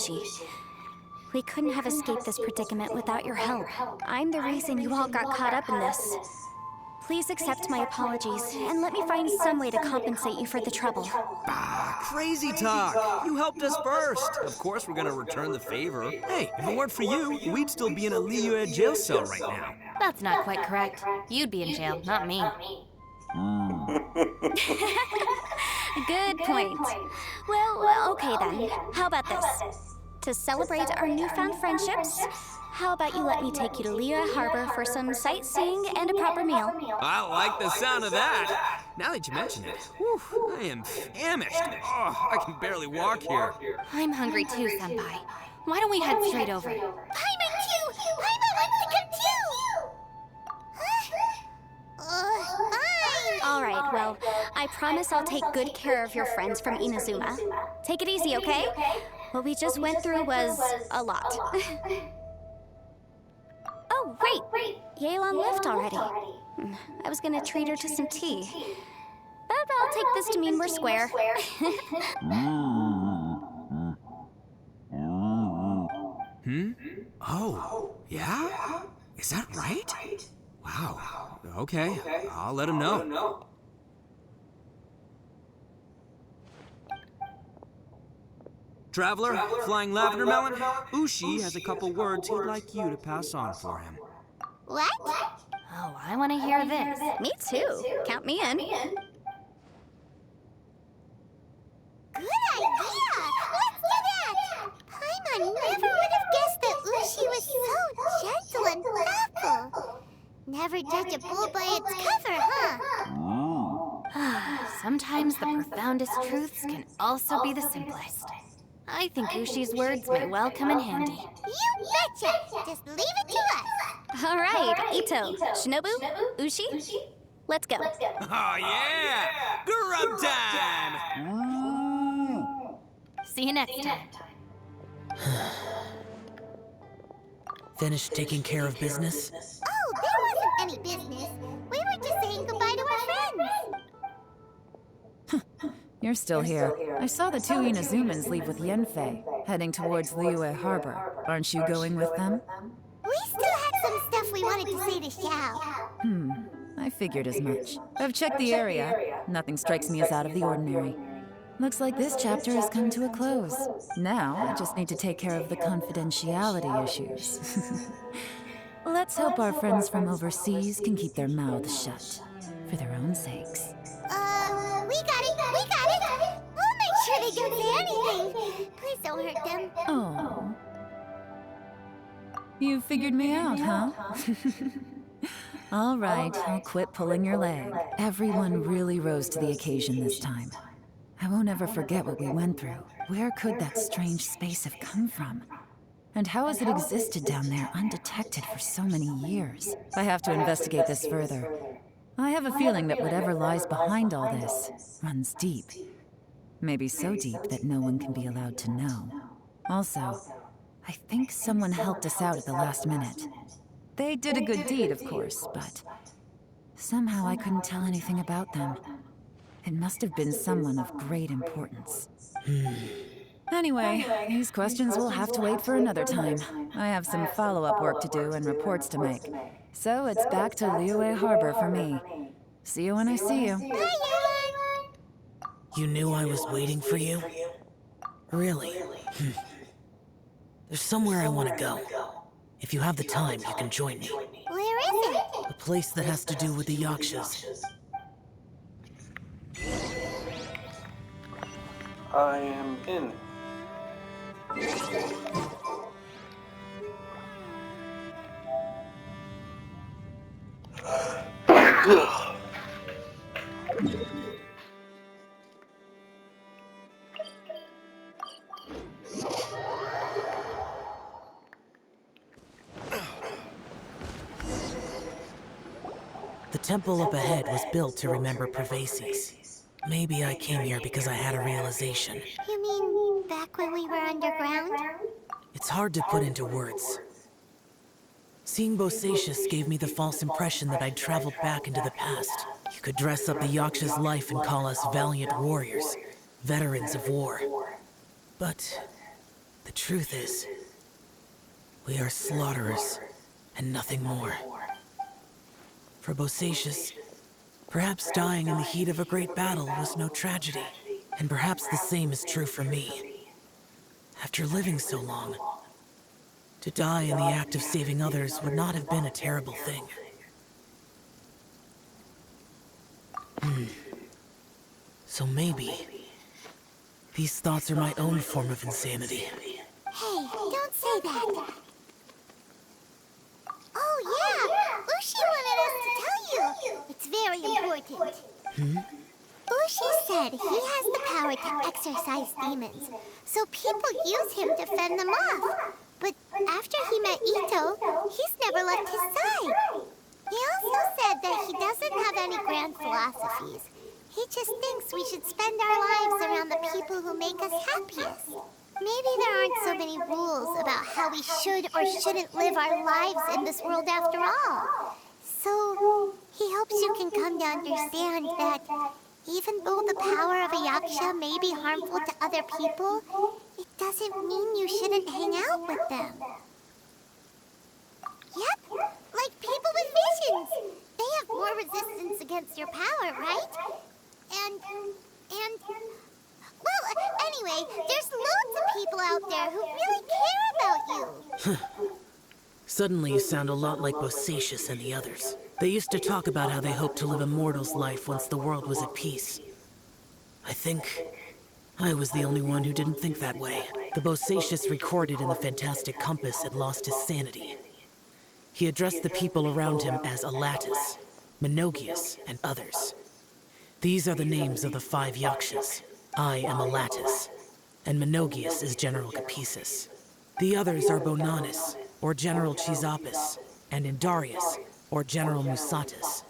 Ushi. We couldn't have escaped this predicament without your help. I'm the reason you all got caught up in this. Please accept my apologies, and let me find some way to compensate you for the trouble. Bah, crazy talk. You helped us first. Of course we're gonna return the favor. Hey, if it weren't for you, we'd still be in a Liyue jail cell right now. That's not quite correct. You'd be in jail, not me. Good point. Well, okay then. How about this? To celebrate our newfound friendships, how about you let me take you to Liyue Harbor for some sightseeing and a proper meal? I like the sound of that. Now that you mention it, whew, I am famished. Oh, I can barely walk here. I'm hungry too, Senpai. Why don't we head straight over? Paimon too! Paimon wants to come too! Fine! Alright, well, I promise I'll take good care of your friends from Inazuma. Take it easy, okay? What we just went through was a lot. Oh, wait! Yelan left already. I was gonna treat her to some tea. But I'll take this to mean we're square. Oh, yeah? Is that right? Wow. Okay, I'll let him know. Traveler, Flying Lavender Melon, Ushi has a couple words he'd like you to pass on for him. What? Oh, I want to hear this. Me too. Count me in. Good idea! Let's do that! Paimon never would have guessed that Ushi was so gentle and thoughtful. Never judge a bull by its cover, huh? Sometimes the profoundest truths can also be the simplest. I think Ushi's words may well come in handy. You betcha! Just leave it to us! All right, Ito, Shinobu, Ushi, let's go. Oh yeah! Grub time! See you next time. Finished taking care of business? Oh, there wasn't any business. We were just saying goodbye to our friends. You're still here. I saw the two Inazumans leave with Yanfei, heading towards Liyue Harbor. Aren't you going with them? We still had some stuff we wanted to say to Xiao. I figured as much. I've checked the area. Nothing strikes me as out of the ordinary. Looks like this chapter has come to a close. Now, I just need to take care of the confidentiality issues. Let's hope our friends from overseas can keep their mouths shut, for their own sakes. We got it! We got it! We'll make sure they don't say anything. Please don't hurt them. Oh. You figured me out, huh? All right, I'll quit pulling your leg. Everyone really rose to the occasion this time. I won't ever forget what we went through. Where could that strange space have come from? And how has it existed down there undetected for so many years? I have to investigate this further. I have a feeling that whatever lies behind all this runs deep. Maybe so deep that no one can be allowed to know. Also, I think someone helped us out at the last minute. They did a good deed, of course, but somehow I couldn't tell anything about them. It must have been someone of great importance. Anyway, these questions will have to wait for another time. I have some follow-up work to do and reports to make. So it's back to Liyue Harbor for me. See you when I see you. Bye, Yelan! You knew I was waiting for you? Really? There's somewhere I want to go. If you have the time, you can join me. Where is it? A place that has to do with the Yakshas. I am in. The temple up ahead was built to remember Pervases. Maybe I came here because I had a realization. You mean back when we were underground? It's hard to put into words. Seeing Bosacius gave me the false impression that I'd traveled back into the past. You could dress up the Yaksha's life and call us valiant warriors, veterans of war. But The truth is, we are slaughterers, and nothing more. For Bosacius, perhaps dying in the heat of a great battle was no tragedy. And perhaps the same is true for me. After living so long, to die in the act of saving others would not have been a terrible thing. So maybe these thoughts are my own form of insanity. Hey, don't say that. Oh, yeah! Ushi wanted us to tell you. It's very important. Ushi said he has the power to exorcise demons, so people use him to fend them off. But after he met Ito, he's never left his side. He also said that he doesn't have any grand philosophies. He just thinks we should spend our lives around the people who make us happiest. Maybe there aren't so many rules about how we should or shouldn't live our lives in this world after all. So, he hopes you can come to understand that even though the power of a yaksha may be harmful to other people, it doesn't mean you shouldn't hang out with them. Yep, like people with visions. They have more resistance against your power, right? Well, anyway, there's loads of people out there who really care about you. Suddenly you sound a lot like Bosacius and the others. They used to talk about how they hoped to live a mortal's life once the world was at peace. I think I was the only one who didn't think that way. The Bosacius recorded in the Fantastic Compass had lost his sanity. He addressed the people around him as Alatus, Menogius, and others. These are the names of the 5 yakshas. I am Alatus, and Menogius is General Capisis. The others are Bonanis, or General Chisapis, and Indarius, or General Musatus.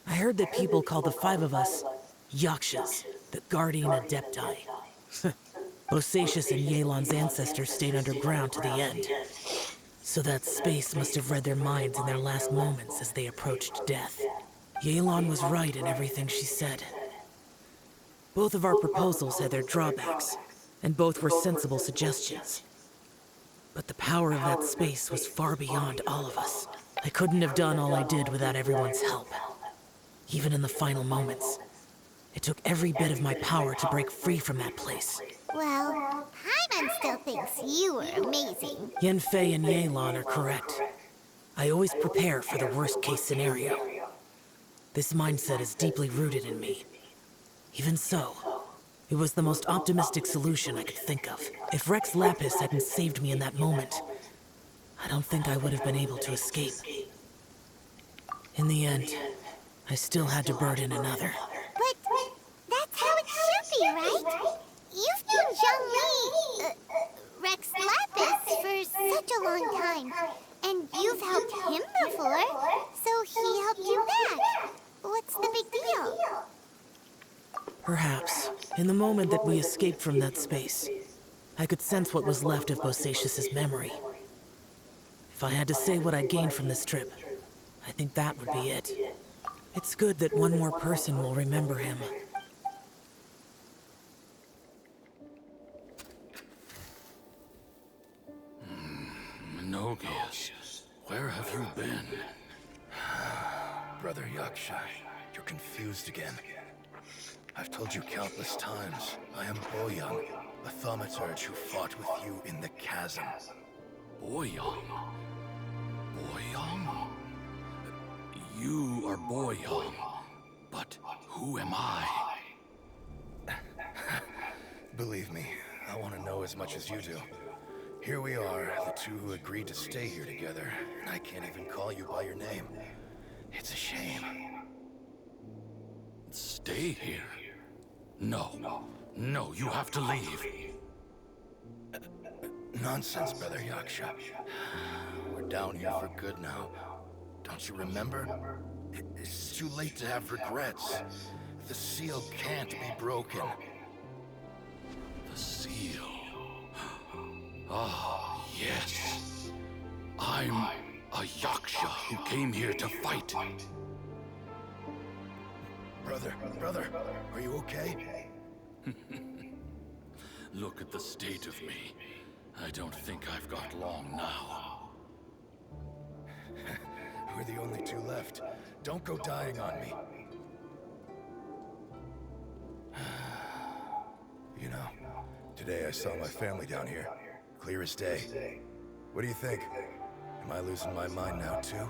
I heard that people call the 5 of us Yakshas, the Guardian Adepti. Bosacius and Yelan's ancestors stayed underground to the end. So that space must have read their minds in their last moments as they approached death. Yelan was right in everything she said. Both of our proposals had their drawbacks, and both were sensible suggestions. But the power of that space was far beyond all of us. I couldn't have done all I did without everyone's help. Even in the final moments, it took every bit of my power to break free from that place. Well, Paimon still thinks you were amazing. Yanfei and Yelan are correct. I always prepare for the worst-case scenario. This mindset is deeply rooted in me. Even so, it was the most optimistic solution I could think of. If Rex Lapis hadn't saved me in that moment, I don't think I would have been able to escape. In the end, I still had to burden another. But that's how it should be, right? You've known Zhongli, Rex Lapis, for such a long time. And you've helped him before, so he helped you back. What's the big deal? Perhaps. In the moment that we escaped from that space, I could sense what was left of Bosacius' memory. If I had to say what I gained from this trip, I think that would be it. It's good that one more person will remember him. Menogius, where have you been? Brother Yaksha, you're confused again. I've told you countless times, I am Boyoung, a thaumaturge who fought with you in the chasm. Boyoung? Boyoung? You are Boyoung, but who am I? Believe me, I want to know as much as you do. Here we are, the two who agreed to stay here together, and I can't even call you by your name. It's a shame. Stay here? No. No, you have to leave. Nonsense, Brother Yaksha. We're down here for good now. Don't you remember? It's too late to have regrets. The seal can't be broken. The seal. Ah, yes. I'm a Yaksha who came here to fight. Brother, are you okay? Look at the state of me. don't think I've got long now. We're the only two left. Don't go dying on me. You know, today I saw my family down here. Clear as day. What do you think? Am I losing my mind now, too?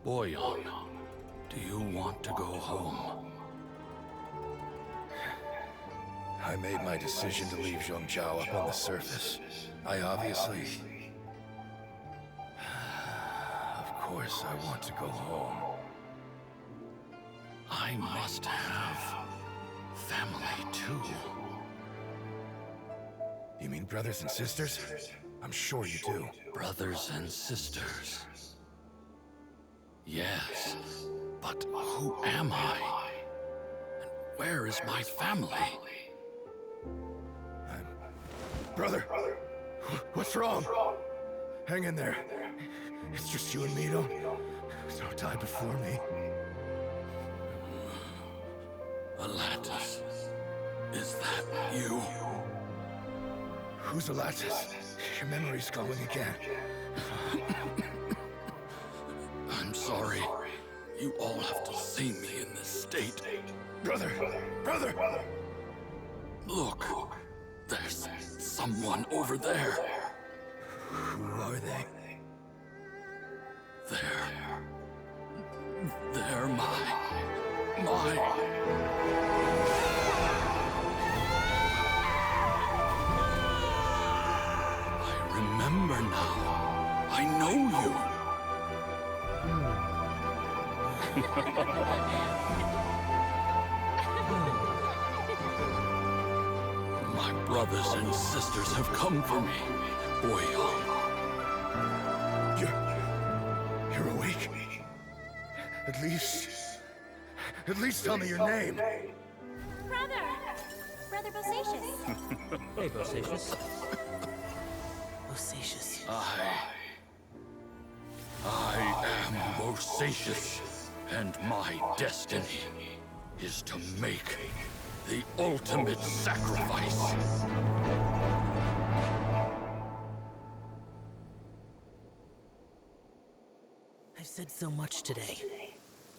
Boyan, do you want to go home? I made my decision to leave Zhongzhou up on the surface. I obviously... Of course I want to go home. I must have family too. You mean brothers and sisters? I'm sure you do. Brothers and sisters. Yes, but who am I? And where is my family? Brother, what's wrong? Hang in there. It's just you and me, don't die before me. Alatus, is that you? Who's Alatus? Your memory's going again. I'm sorry. You all have to see me in this state. Brother! Look, there's someone over there. Who are they? They're my... I remember now. I know you. My brothers and sisters have come for me, Boyan. You're awake? At least tell me your name. Brother Bosacius. Hey, Bosacius. Bosacius. I am Bosacius, and my destiny is to make the ultimate sacrifice. I've said so much today,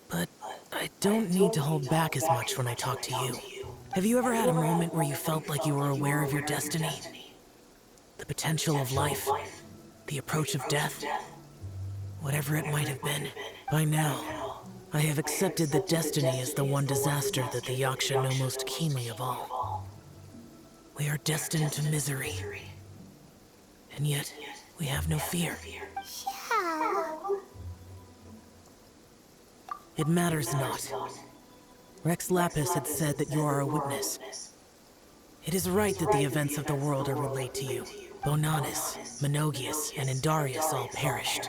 but I don't need to hold back as much when I talk to you. Have you ever had a moment where you felt like you were aware of your destiny? The potential of life, the approach of death, whatever it might have been. By now, I have accepted that destiny is the one disaster that the Yaksha know most keenly of all. We are destined to misery, and yet we have no fear. Xiao. It matters not. Rex Lapis had said that you are a witness. It is right that the events of the world are relayed to you. Bonanis, Menogias, and Indarius all perished,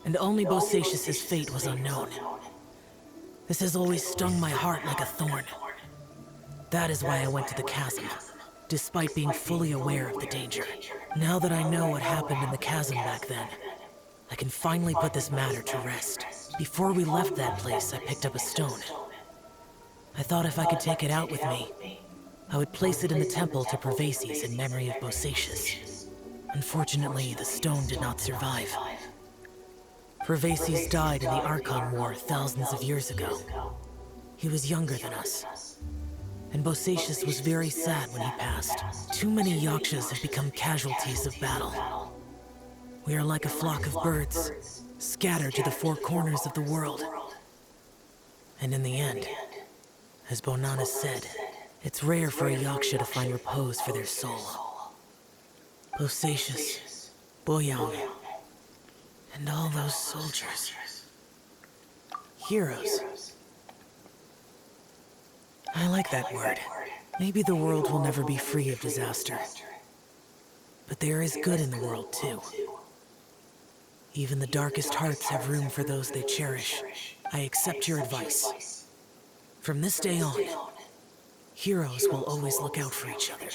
and only Bosacius' fate was unknown. This has always stung my heart like a thorn. That is why I went to the chasm, despite being fully aware of the danger. Now that I know what happened in the chasm back then, I can finally put this matter to rest. Before we left that place, I picked up a stone. I thought if I could take it out with me, I would place it in the temple to Pervases in memory of Bosacius. Unfortunately, the stone did not survive. Pervases died in the Archon War thousands of years ago. He was younger than us, and Bosacius was very sad when he passed. Too many Yakshas have become casualties of battle. We are like a flock of birds, scattered to the four corners of the world. And in the end, as Bonanis said, it's rare for a Yaksha to find repose for their soul. Bosacius, Boyan, and all those soldiers. Heroes. I like that word. Maybe the world will never be free of disaster. But there is good in the world, too. Even the darkest hearts have room for those they cherish. I accept your advice. From this day on, heroes will always look out for each other.